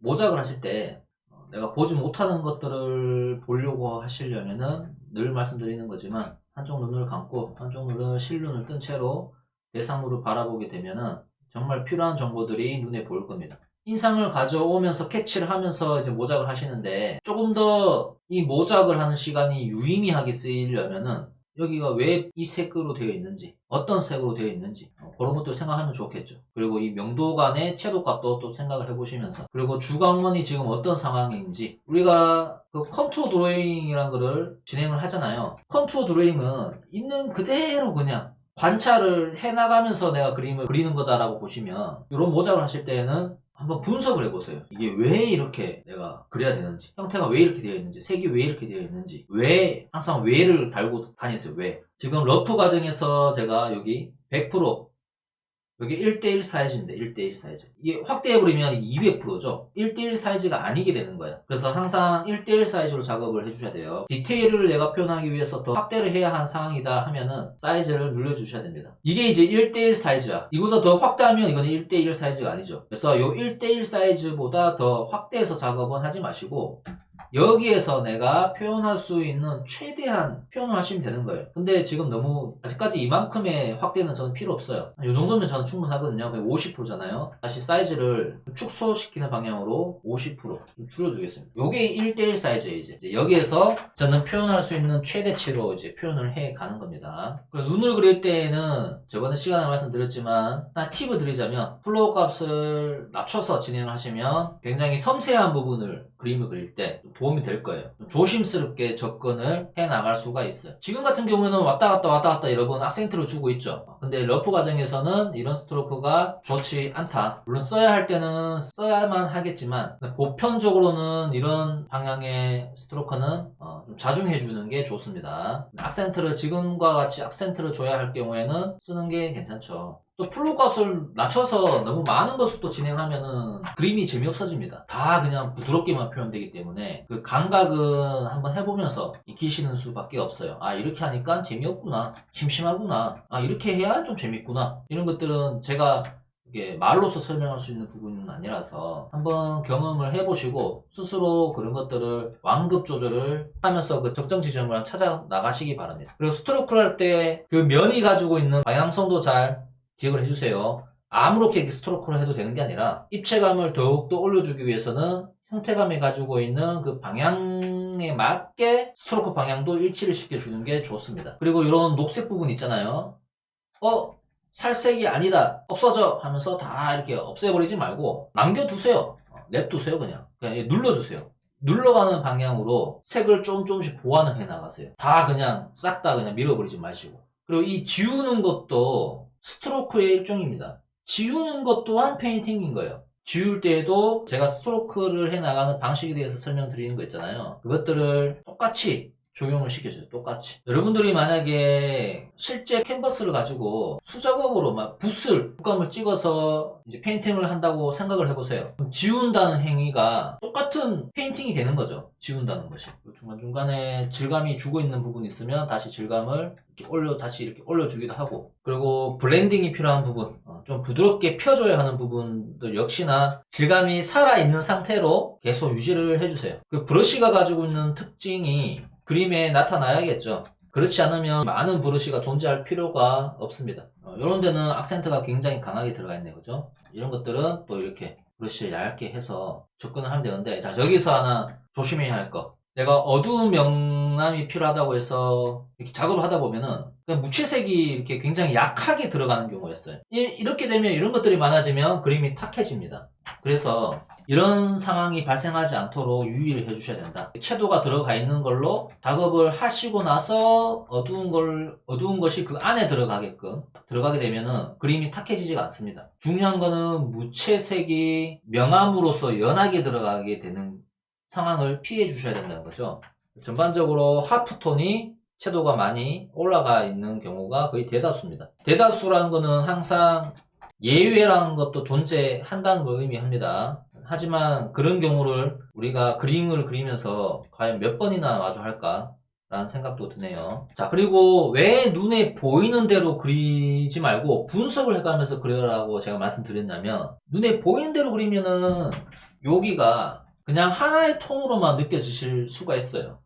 모작을 하실 때 내가 보지 못하는 것들을 보려고 하시려면은 늘 말씀드리는 거지만 한쪽 눈을 감고 한쪽 눈을 실눈을 뜬 채로 대상물을 바라보게 되면은 정말 필요한 정보들이 눈에 보일 겁니다. 인상을 가져오면서 캐치를 하면서 이제 모작을 하시는데 조금 더 이 모작을 하는 시간이 유의미하게 쓰이려면은 여기가 왜 이 색으로 되어 있는지 어떤 색으로 되어 있는지 그런 것들 생각하면 좋겠죠. 그리고 이 명도 간의 채도값도 또 생각을 해보시면서 그리고 주광원이 지금 어떤 상황인지 우리가 그 컨투어 드로잉이라는 거를 진행을 하잖아요. 컨투어 드로잉은 있는 그대로 그냥 관찰을 해나가면서 내가 그림을 그리는 거다라고 보시면 이런 모작을 하실 때에는 한번 분석을 해보세요. 이게 왜 이렇게 내가 그려야 되는지, 형태가 왜 이렇게 되어 있는지, 색이 왜 이렇게 되어 있는지, 왜 항상 왜를 달고 다니세요. 왜? 지금 러프 과정에서 제가 여기 100% 여기 1대1 사이즈인데 1대1 사이즈 이게 확대해버리면 200%죠 1대1 사이즈가 아니게 되는 거예요. 그래서 항상 1대1 사이즈로 작업을 해주셔야 돼요. 디테일을 내가 표현하기 위해서 더 확대를 해야 하는 상황이다 하면은 사이즈를 늘려주셔야 됩니다. 이게 이제 1대1 사이즈야. 이보다 더 확대하면 이거는 1대1 사이즈가 아니죠. 그래서 요 1대1 사이즈보다 더 확대해서 작업은 하지 마시고 여기에서 내가 표현할 수 있는 최대한 표현을 하시면 되는 거예요. 근데 지금 너무 아직까지 이만큼의 확대는 저는 필요 없어요. 이 정도면 저는 충분하거든요. 50%잖아요. 다시 사이즈를 축소시키는 방향으로 50% 줄여주겠습니다. 요게 1대1 사이즈예요. 이제 여기에서 저는 표현할 수 있는 최대치로 이제 표현을 해 가는 겁니다. 그리고 눈을 그릴 때에는 저번에 시간에 말씀드렸지만 하나 팁을 드리자면 플로우 값을 낮춰서 진행을 하시면 굉장히 섬세한 부분을 그림을 그릴 때 도움이 될 거예요. 조심스럽게 접근을 해 나갈 수가 있어요. 지금 같은 경우에는 왔다 갔다 여러 번 악센트를 주고 있죠. 근데 러프 과정에서는 이런 스트로크가 좋지 않다. 물론 써야 할 때는 써야만 하겠지만 보편적으로는 이런 방향의 스트로크는 좀 자중해 주는 게 좋습니다. 악센트를 지금과 같이 악센트를 줘야 할 경우에는 쓰는 게 괜찮죠. 또 플로우 값을 낮춰서 너무 많은 것을 또 진행하면은 그림이 재미없어집니다. 다 그냥 부드럽게만 표현되기 때문에 그 감각은 한번 해보면서 익히시는 수밖에 없어요. 아 이렇게 하니까 재미없구나, 심심하구나, 아 이렇게 해야 좀 재밌구나, 이런 것들은 제가 이게 말로서 설명할 수 있는 부분은 아니라서 한번 경험을 해보시고 스스로 그런 것들을 완급 조절을 하면서 그 적정 지점을 찾아 나가시기 바랍니다. 그리고 스트로크를 할 때 그 면이 가지고 있는 방향성도 잘 기억을 해주세요. 아무렇게 스트로크를 해도 되는 게 아니라 입체감을 더욱더 올려주기 위해서는 형태감이 가지고 있는 그 방향에 맞게 스트로크 방향도 일치를 시켜주는 게 좋습니다. 그리고 이런 녹색 부분 있잖아요. 살색이 아니다, 없어져 하면서 다 이렇게 없애버리지 말고 남겨두세요. 냅두세요. 그냥 눌러주세요. 눌러가는 방향으로 색을 조금씩 보완을 해 나가세요. 다 그냥 싹 다 그냥 밀어버리지 마시고. 그리고 이 지우는 것도 스트로크의 일종입니다. 지우는 것 또한 페인팅인 거예요. 지울 때에도 제가 스트로크를 해나가는 방식에 대해서 설명드리는 거 있잖아요. 그것들을 똑같이 적용을 시켜줘요. 똑같이. 여러분들이 만약에 실제 캔버스를 가지고 수작업으로 막 붓감을 찍어서 이제 페인팅을 한다고 생각을 해보세요. 그럼 지운다는 행위가 똑같은 페인팅이 되는 거죠. 지운다는 것이. 중간중간에 질감이 죽어 있는 부분이 있으면 다시 질감을 다시 이렇게 올려주기도 하고, 그리고 블렌딩이 필요한 부분, 좀 부드럽게 펴줘야 하는 부분들 역시나 질감이 살아있는 상태로 계속 유지를 해주세요. 그 브러쉬가 가지고 있는 특징이 그림에 나타나야겠죠. 그렇지 않으면 많은 브러쉬가 존재할 필요가 없습니다. 이런 데는 악센트가 굉장히 강하게 들어가 있네요. 그죠? 이런 것들은 또 이렇게 브러쉬를 얇게 해서 접근을 하면 되는데, 자, 여기서 하나 조심해야 할 거. 내가 어두운 명암이 필요하다고 해서 이렇게 작업을 하다 보면은 그냥 무채색이 이렇게 굉장히 약하게 들어가는 경우가 있어요. 이렇게 되면 이런 것들이 많아지면 그림이 탁해집니다. 그래서 이런 상황이 발생하지 않도록 유의를 해주셔야 된다. 채도가 들어가 있는 걸로 작업을 하시고 나서 어두운 것이 그 안에 들어가게 되면은 그림이 탁해지지가 않습니다. 중요한 거는 무채색이 명암으로서 연하게 들어가게 되는 상황을 피해 주셔야 된다는 거죠. 전반적으로 하프톤이 채도가 많이 올라가 있는 경우가 거의 대다수입니다. 대다수라는 거는 항상 예외라는 것도 존재한다는 걸 의미합니다. 하지만 그런 경우를 우리가 그림을 그리면서 과연 몇 번이나 마주할까 라는 생각도 드네요. 자, 그리고 왜 눈에 보이는 대로 그리지 말고 분석을 해가면서 그려라고 제가 말씀드렸냐면, 눈에 보이는 대로 그리면은 여기가 그냥 하나의 톤으로만 느껴지실 수가 있어요.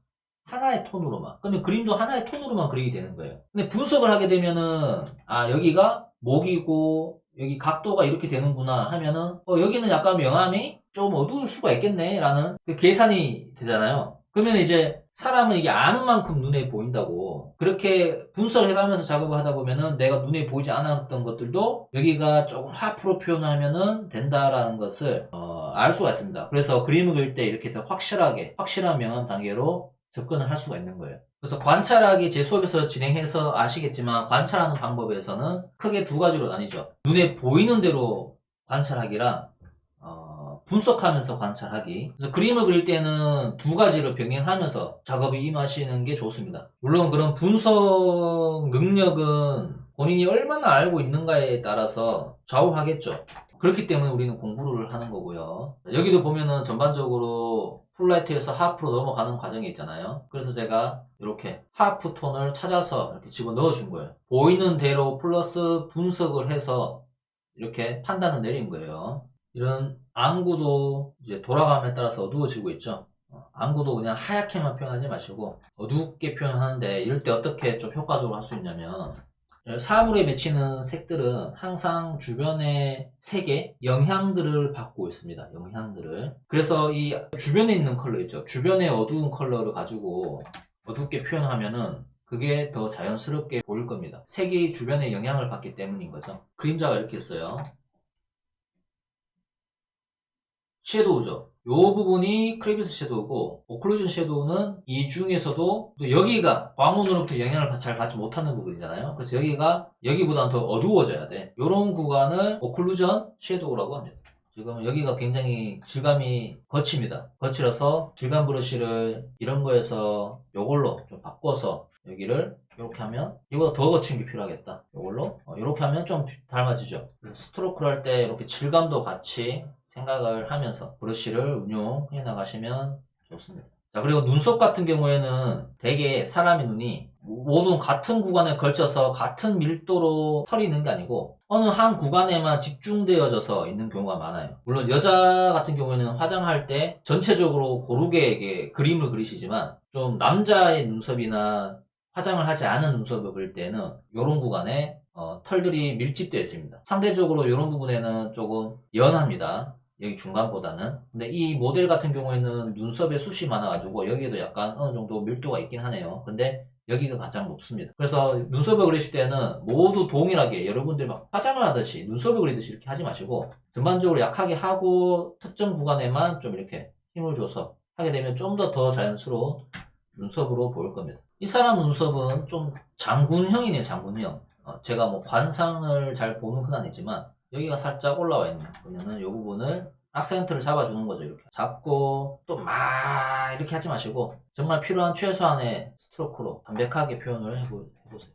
하나의 톤으로만. 그러면 그림도 하나의 톤으로만 그리게 되는 거예요. 근데 분석을 하게 되면은, 아, 여기가 목이고, 여기 각도가 이렇게 되는구나 하면은, 여기는 약간 명암이 좀 어두울 수가 있겠네, 라는 그 계산이 되잖아요. 그러면 이제 사람은 이게 아는 만큼 눈에 보인다고. 그렇게 분석을 해가면서 작업을 하다 보면은 내가 눈에 보이지 않았던 것들도 여기가 조금 하프로 표현하면은 된다라는 것을, 알 수가 있습니다. 그래서 그림을 그릴 때 이렇게 더 확실한 명암 단계로 접근을 할 수가 있는 거예요. 그래서 관찰하기 제 수업에서 진행해서 아시겠지만 관찰하는 방법에서는 크게 두 가지로 나뉘죠. 눈에 보이는 대로 관찰하기랑 분석하면서 관찰하기. 그래서 그림을 그릴 때는 두 가지를 병행하면서 작업에 임하시는 게 좋습니다. 물론 그런 분석 능력은 본인이 얼마나 알고 있는가에 따라서 좌우하겠죠. 그렇기 때문에 우리는 공부를 하는 거고요. 여기도 보면은 전반적으로 풀라이트에서 하프로 넘어가는 과정이 있잖아요. 그래서 제가 이렇게 하프 톤을 찾아서 이렇게 집어넣어 준 거예요. 보이는 대로 플러스 분석을 해서 이렇게 판단을 내린 거예요. 이런 안구도 이제 돌아감에 따라서 어두워지고 있죠. 안구도 그냥 하얗게만 표현하지 마시고 어둡게 표현하는데 이럴 때 어떻게 좀 효과적으로 할 수 있냐면, 사물에 맺히는 색들은 항상 주변의 색의 영향들을 받고 있습니다. 영향들을. 그래서 이 주변에 있는 컬러 있죠. 주변의 어두운 컬러를 가지고 어둡게 표현하면은 그게 더 자연스럽게 보일 겁니다. 색이 주변에 영향을 받기 때문인 거죠. 그림자가 이렇게 있어요. 섀도우죠. 이 부분이 크레비스 섀도우고, 오클루전 섀도우는 이 중에서도 또 여기가 광원으로부터 영향을 잘 받지 못하는 부분이잖아요. 그래서 여기가 여기보다는 더 어두워져야 돼. 이런 구간을 오클루전 섀도우라고 합니다. 지금 여기가 굉장히 질감이 거칩니다. 거칠어서 질감 브러쉬를 이런 거에서 이걸로 좀 바꿔서 여기를 이렇게 하면 이보다 더 거친 게 필요하겠다. 이걸로 이렇게 하면 좀 닮아지죠. 스트로크를 할 때 이렇게 질감도 같이 생각을 하면서 브러쉬를 운용해 나가시면 좋습니다. 자, 그리고 눈썹 같은 경우에는 되게 사람의 눈이 모두 같은 구간에 걸쳐서 같은 밀도로 털이 있는 게 아니고 어느 한 구간에만 집중되어져서 있는 경우가 많아요. 물론 여자 같은 경우에는 화장할 때 전체적으로 고르게 이게 그림을 그리시지만, 좀 남자의 눈썹이나 화장을 하지 않은 눈썹을 그릴 때는 이런 구간에 털들이 밀집되어 있습니다. 상대적으로 이런 부분에는 조금 연합니다. 여기 중간보다는. 근데 이 모델 같은 경우에는 눈썹에 숱이 많아가지고 여기에도 약간 어느 정도 밀도가 있긴 하네요. 근데 여기가 가장 높습니다. 그래서 눈썹을 그리실 때는 모두 동일하게 여러분들 막 화장을 하듯이 눈썹을 그리듯이 이렇게 하지 마시고 전반적으로 약하게 하고 특정 구간에만 좀 이렇게 힘을 줘서 하게 되면 좀 더 자연스러운 눈썹으로 보일 겁니다. 이 사람 눈썹은 좀 장군형이네요, 장군형. 제가 뭐 관상을 잘 보는 건 아니지만 여기가 살짝 올라와 있는, 그러면은 이 부분을 악센트를 잡아주는 거죠. 이렇게 잡고 또 막 이렇게 하지 마시고 정말 필요한 최소한의 스트로크로 담백하게 표현을 해보세요.